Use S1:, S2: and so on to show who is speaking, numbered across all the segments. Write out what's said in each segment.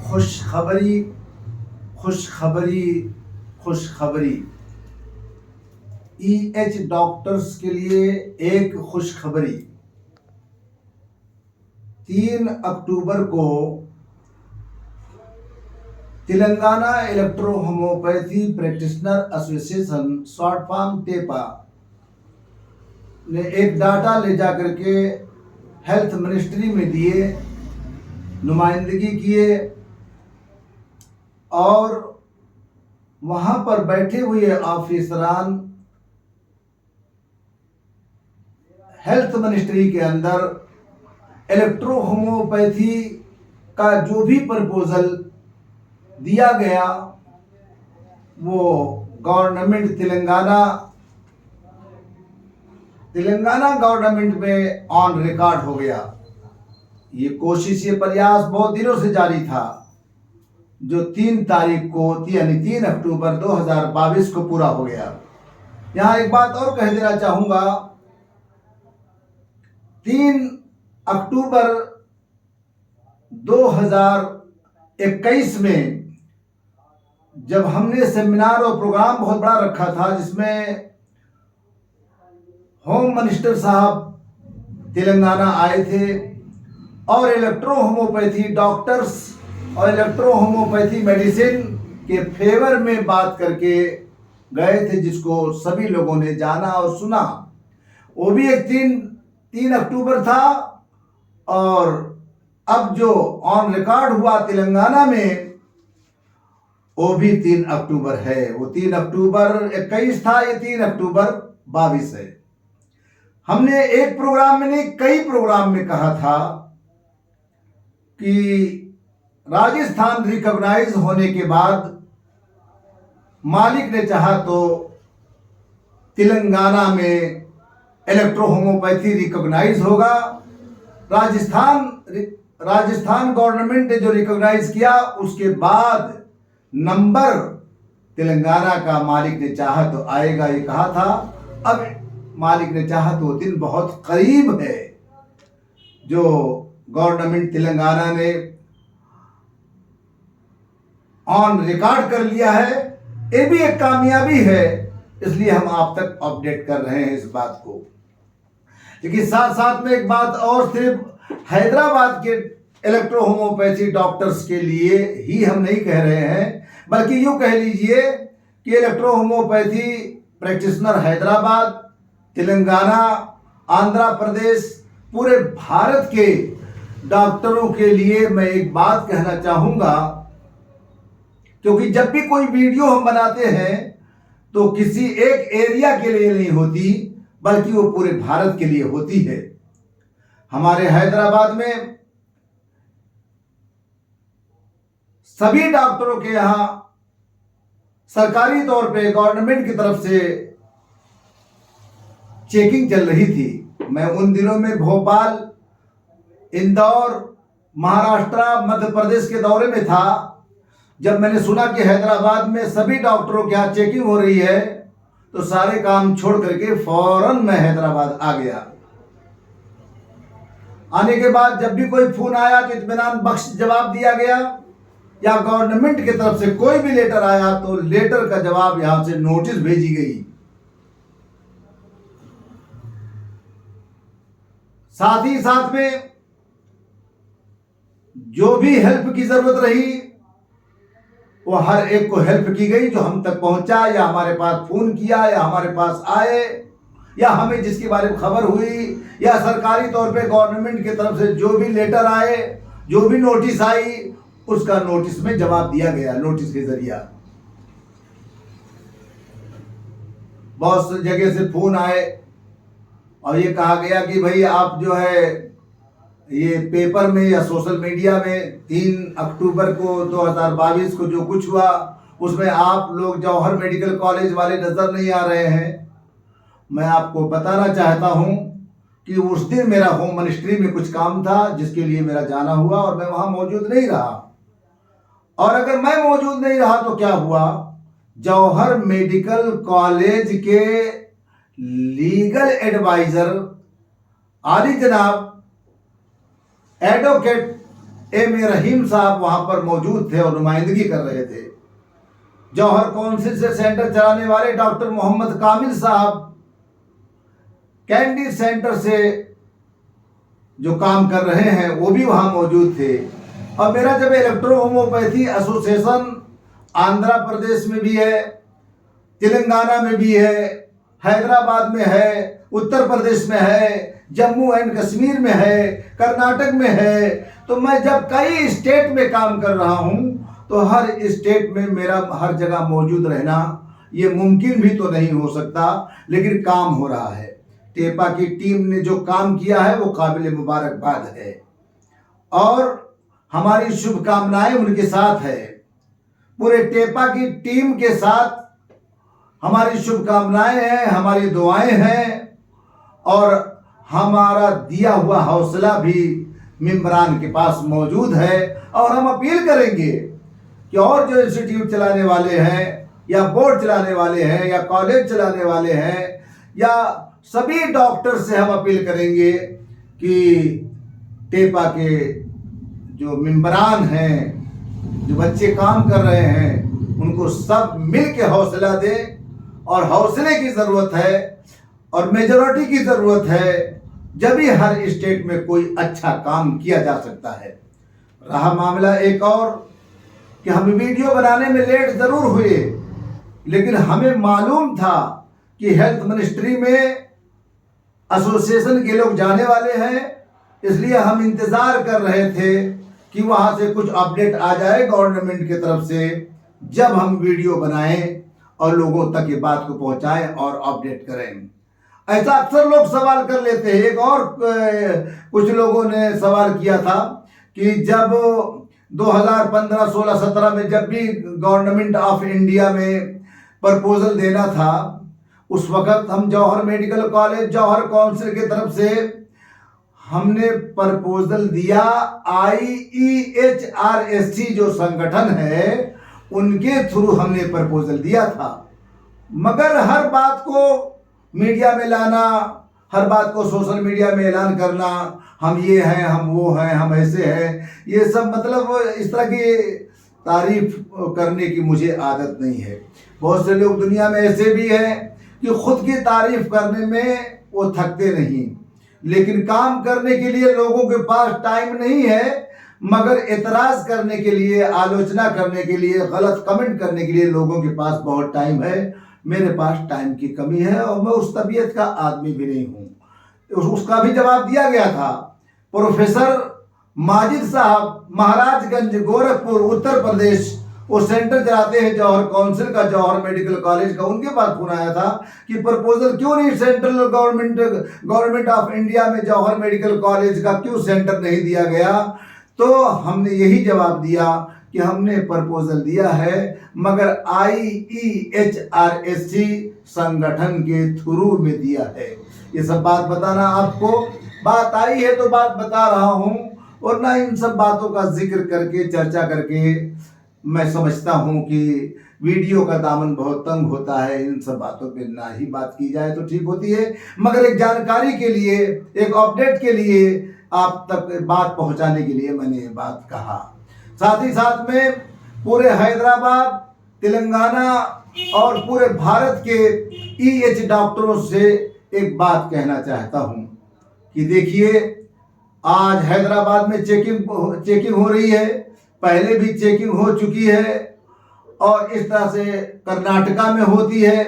S1: खुशखबरी खुशखबरी खुशखबरी। EH डॉक्टर्स के लिए एक खुशखबरी। 3 अक्टूबर को Telangana electro homeopathy practitioner association short form टेपा ने एक डाटा ले जाकर के हेल्थ मिनिस्ट्री में दिए, नुमाइंदगी किए और वहां पर बैठे हुए ऑफिसरान हेल्थ मिनिस्ट्री के अंदर इलेक्ट्रो होम्योपैथी का जो भी प्रपोजल दिया गया वो गवर्नमेंट तेलंगाना गवर्नमेंट में ऑन रिकॉर्ड हो गया। ये कोशिश, ये प्रयास बहुत दिनों से जारी था, जो 3 तारीख को यानी 3 अक्टूबर 2022 को पूरा हो गया। यहाँ एक बात और कह देना चाहूँगा, 3 अक्टूबर 2021 में जब हमने सेमिनार और प्रोग्राम बहुत बड़ा रखा था, जिसमें होम मिनिस्टर साहब तेलंगाना आए थे और इलेक्ट्रो होम्योपैथी डॉक्टर्स और इलेक्ट्रो होम्योपैथी मेडिसिन के फेवर में बात करके गए थे, जिसको सभी लोगों ने जाना और सुना। वो भी एक 3 अक्टूबर था और अब जो ऑन रिकॉर्ड हुआ तेलंगाना में वो भी 3 अक्टूबर है। वो 3 अक्टूबर 21 था, ये 3 अक्टूबर 22 है। हमने एक प्रोग्राम में नहीं, कई प्रोग्राम में कहा था कि राजस्थान रिकॉग्नाइज होने के बाद मालिक ने चाहा तो तेलंगाना में इलेक्ट्रो होम्योपैथी रिकॉग्नाइज होगा। राजस्थान गवर्नमेंट ने जो रिकॉग्नाइज किया, उसके बाद नंबर तेलंगाना का मालिक ने चाहा तो आएगा, ये कहा था। अब मालिक ने चाहा तो दिन बहुत करीब है, जो गवर्नमेंट तेलंगाना ने ऑन रिकॉर्ड कर लिया है। ये भी एक कामयाबी है, इसलिए हम आप तक अपडेट कर रहे हैं इस बात को। लेकिन साथ साथ में एक बात और, सिर्फ हैदराबाद के इलेक्ट्रो होम्योपैथी डॉक्टर्स के लिए ही हम नहीं कह रहे हैं, बल्कि यूं कह लीजिए कि electro homeopathy practitioner Hyderabad, Telangana, Andhra Pradesh, पूरे भारत के डॉक्टरों के लिए मैं एक बात कहना चाहूँगा, क्योंकि जब भी कोई वीडियो हम बनाते हैं तो किसी एक एरिया के लिए नहीं होती, बल्कि वो पूरे भारत के लिए होती है। हमारे हैदराबाद में सभी डॉक्टरों के यहाँ सरकारी तौर पे गवर्नमेंट की तरफ से चेकिंग चल रही थी। मैं उन दिनों में भोपाल, इंदौर, महाराष्ट्र, मध्य प्रदेश के दौरे में था। जब मैंने सुना कि हैदराबाद में सभी डॉक्टरों के यहाँ चेकिंग हो रही है, तो सारे काम छोड़ करके फौरन मैं हैदराबाद आ गया। आने के बाद जब भी कोई फोन आया तो इत्मीनान बख्श जवाब दिया गया, या गवर्नमेंट की तरफ से कोई भी लेटर आया तो लेटर का जवाब यहां से नोटिस भेजी गई। साथ ही साथ में जो भी हेल्प की जरूरत रही वो हर एक को हेल्प की गई, जो हम तक पहुंचा, या हमारे पास फोन किया, या हमारे पास आए, या हमें जिसके बारे में खबर हुई, या सरकारी तौर पे गवर्नमेंट की तरफ से जो भी लेटर आए, जो भी नोटिस आई, उसका नोटिस में जवाब दिया गया, नोटिस के जरिए। बहुत सी जगह से फोन आए और ये कहा गया कि भाई आप जो है ये पेपर में या सोशल मीडिया में 3 अक्टूबर को 2022 को जो कुछ हुआ, उसमें आप लोग जौहर मेडिकल कॉलेज वाले नजर नहीं आ रहे हैं। मैं आपको बताना चाहता हूं कि उस दिन मेरा होम मिनिस्ट्री में कुछ काम था, जिसके लिए मेरा जाना हुआ और मैं वहां मौजूद नहीं रहा। और अगर मैं मौजूद नहीं रहा तो क्या हुआ, जौहर मेडिकल कॉलेज के लीगल एडवाइजर आली जनाब एडवोकेट एम ए रहीम साहब वहां पर मौजूद थे और नुमाइंदगी कर रहे थे। जौहर काउंसिल से सेंटर चलाने वाले डॉक्टर मोहम्मद कामिल साहब कैंडी सेंटर से जो काम कर रहे हैं वो भी वहां मौजूद थे। और मेरा जब electro homeopathy association Andhra Pradesh में भी है, तेलंगाना में भी है, हैदराबाद में है, उत्तर प्रदेश में है, जम्मू एंड कश्मीर में है, कर्नाटक में है, तो मैं जब कई स्टेट में काम कर रहा हूं तो हर स्टेट में मेरा हर जगह मौजूद रहना ये मुमकिन भी तो नहीं हो सकता, लेकिन काम हो रहा है। टेपा की टीम ने जो काम किया है वो काबिल मुबारकबाद है और हमारी शुभकामनाएं उनके साथ है। पूरे टेपा की टीम के साथ हमारी शुभकामनाएं हैं, हमारी दुआएं हैं और हमारा दिया हुआ हौसला भी मेंबरान के पास मौजूद है। और हम अपील करेंगे कि और जो इंस्टीट्यूट चलाने वाले हैं या बोर्ड चलाने वाले हैं या कॉलेज चलाने वाले हैं या सभी डॉक्टर से हम अपील करेंगे कि टेपा के जो मेंबरान हैं, जो बच्चे काम कर रहे हैं, उनको सब मिल के हौसला दें। और हौसले की ज़रूरत है और मेजॉरिटी की ज़रूरत है, जब ही हर स्टेट में कोई अच्छा काम किया जा सकता है। रहा मामला एक और कि हम वीडियो बनाने में लेट ज़रूर हुए, लेकिन हमें मालूम था कि हेल्थ मिनिस्ट्री में एसोसिएशन के लोग जाने वाले हैं, इसलिए हम इंतज़ार कर रहे थे कि वहाँ से कुछ अपडेट आ जाए गवर्नमेंट की तरफ से, जब हम वीडियो बनाएं और लोगों तक ये बात को पहुँचाएं और अपडेट करें। ऐसा अक्सर लोग सवाल कर लेते हैं। एक और कुछ लोगों ने सवाल किया था कि जब 2015, 16, 17 में जब भी गवर्नमेंट ऑफ इंडिया में प्रपोजल देना था, उस वक्त हम जौहर मेडिकल कॉलेज जौहर काउंसिल की तरफ से हमने प्रपोजल दिया। IEHRSC जो संगठन है उनके थ्रू हमने प्रपोजल दिया था, मगर हर बात को मीडिया में लाना, हर बात को सोशल मीडिया में ऐलान करना, हम ये हैं, हम वो हैं, हम ऐसे हैं, ये सब मतलब इस तरह की तारीफ करने की मुझे आदत नहीं है। बहुत से लोग दुनिया में ऐसे भी हैं कि खुद की तारीफ करने में वो थकते नहीं, लेकिन काम करने के लिए लोगों के पास टाइम नहीं है, मगर एतराज़ करने के लिए, आलोचना करने के लिए, गलत कमेंट करने के लिए लोगों के पास बहुत टाइम है। मेरे पास टाइम की कमी है और मैं उस तबीयत का आदमी भी नहीं हूँ। उसका भी जवाब दिया गया था। प्रोफेसर माजिद साहब महाराजगंज गोरखपुर उत्तर प्रदेश, वो सेंटर चलाते हैं जौहर काउंसिल का, जौहर मेडिकल कॉलेज का, उनके पास फोन आया था कि प्रपोजल क्यों नहीं सेंट्रल गवर्नमेंट ऑफ इंडिया में जौहर मेडिकल कॉलेज का क्यों सेंटर नहीं दिया गया। तो हमने यही जवाब दिया कि हमने प्रपोजल दिया है, मगर IEHRSC संगठन के थ्रू में दिया है। ये सब बात बताना, आपको बात आई है तो बात बता रहा हूँ, और ना इन सब बातों का जिक्र करके, चर्चा करके मैं समझता हूँ कि वीडियो का दामन बहुत तंग होता है। इन सब बातों पे ना ही बात की जाए तो ठीक होती है, मगर एक जानकारी के लिए, एक अपडेट के लिए, आप तक बात पहुंचाने के लिए मैंने ये बात कहा। साथ ही साथ में पूरे हैदराबाद, तेलंगाना और पूरे भारत के EH डॉक्टरों से एक बात कहना चाहता हूं कि देखिए, आज हैदराबाद में चेकिंग हो रही है, पहले भी चेकिंग हो चुकी है, और इस तरह से कर्नाटका में होती है,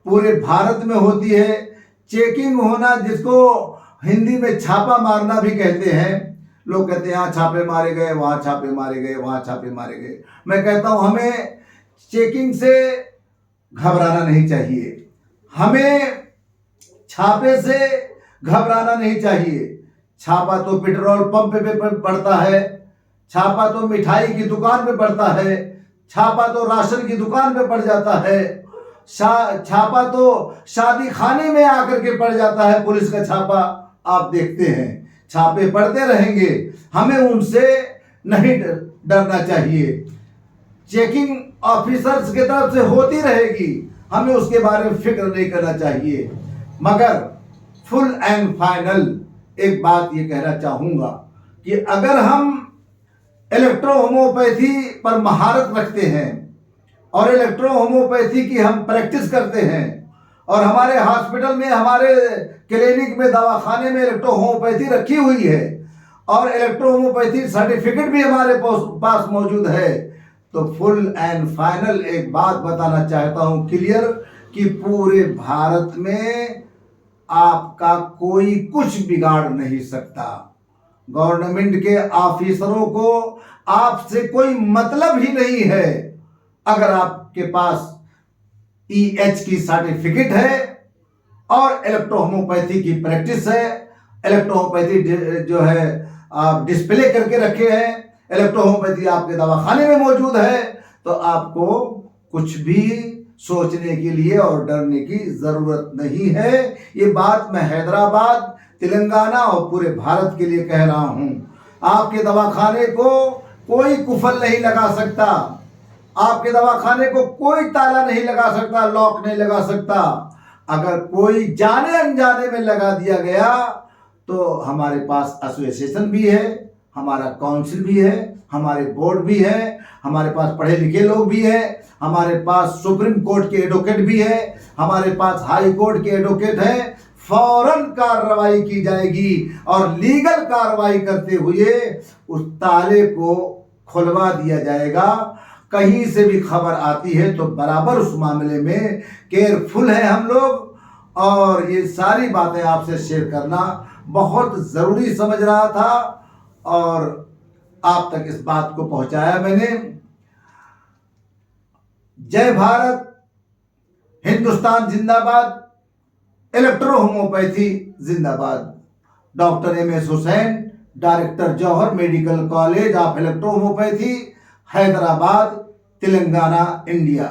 S1: पूरे भारत में होती है। चेकिंग होना, जिसको हिंदी में छापा मारना भी कहते हैं। लोग कहते हैं यहाँ छापे मारे गए, वहाँ छापे मारे गए, वहाँ छापे मारे गए। मैं कहता हूँ हमें चेकिंग से घबराना नहीं चाहिए, हमें छापे से घबराना नहीं चाहिए। छापा तो पेट्रोल पंप पे पड़ता है, छापा तो मिठाई की दुकान पे पड़ता है, छापा तो राशन की दुकान पे पड़ जाता है, छापा तो शादी खाने में आकर के पड़ जाता है। पुलिस का छापा आप देखते हैं, छापे पड़ते रहेंगे, हमें उनसे नहीं डरना चाहिए। चेकिंग ऑफिसर्स की तरफ से होती रहेगी, हमें उसके बारे में फिक्र नहीं करना चाहिए। मगर फुल एंड फाइनल एक बात ये कहना चाहूँगा कि अगर हम इलेक्ट्रो होम्योपैथी पर महारत रखते हैं और इलेक्ट्रो होम्योपैथी की हम प्रैक्टिस करते हैं और हमारे हॉस्पिटल में, हमारे क्लिनिक में, दवाखाने में इलेक्ट्रो होम्योपैथी रखी हुई है और इलेक्ट्रो होम्योपैथी सर्टिफिकेट भी हमारे पास मौजूद है। तो फुल एंड फाइनल एक बात बताना चाहता हूं क्लियर, कि पूरे भारत में आपका कोई कुछ बिगाड़ नहीं सकता। गवर्नमेंट के ऑफिसरों को आपसे कोई मतलब ही नहीं है। अगर आपके पास EH की सर्टिफिकेट है और इलेक्ट्रो होम्योपैथी की प्रैक्टिस है, इलेक्ट्रो होम्योपैथी जो है आप डिस्प्ले करके रखे हैं, इलेक्ट्रो होम्योपैथी आपके दवाखाने में मौजूद है, तो आपको कुछ भी सोचने के लिए और डरने की जरूरत नहीं है। ये बात मैं हैदराबाद, तेलंगाना और पूरे भारत के लिए कह रहा हूं। आपके दवाखाने को कोई कुफल नहीं लगा सकता, आपके दवाखाने को कोई ताला नहीं लगा सकता, लॉक नहीं लगा सकता। अगर कोई जाने अनजाने में लगा दिया गया तो हमारे पास एसोसिएशन भी है, हमारा काउंसिल भी है, हमारे बोर्ड भी है, हमारे पास पढ़े लिखे लोग भी हैं, हमारे पास सुप्रीम कोर्ट के एडवोकेट भी है, हमारे पास हाई कोर्ट के एडवोकेट हैं। फौरन कार्रवाई की जाएगी और लीगल कार्रवाई करते हुए उस ताले को खुलवा दिया जाएगा। कहीं से भी खबर आती है तो बराबर उस मामले में केयरफुल है हम लोग, और ये सारी बातें आपसे शेयर करना बहुत ज़रूरी समझ रहा था और आप तक इस बात को पहुंचाया मैंने। जय भारत, हिंदुस्तान जिंदाबाद, इलेक्ट्रो होम्योपैथी जिंदाबाद। Doctor MS Hussain, director Jauhar medical college of electro homeopathy, Hyderabad, Telangana, India.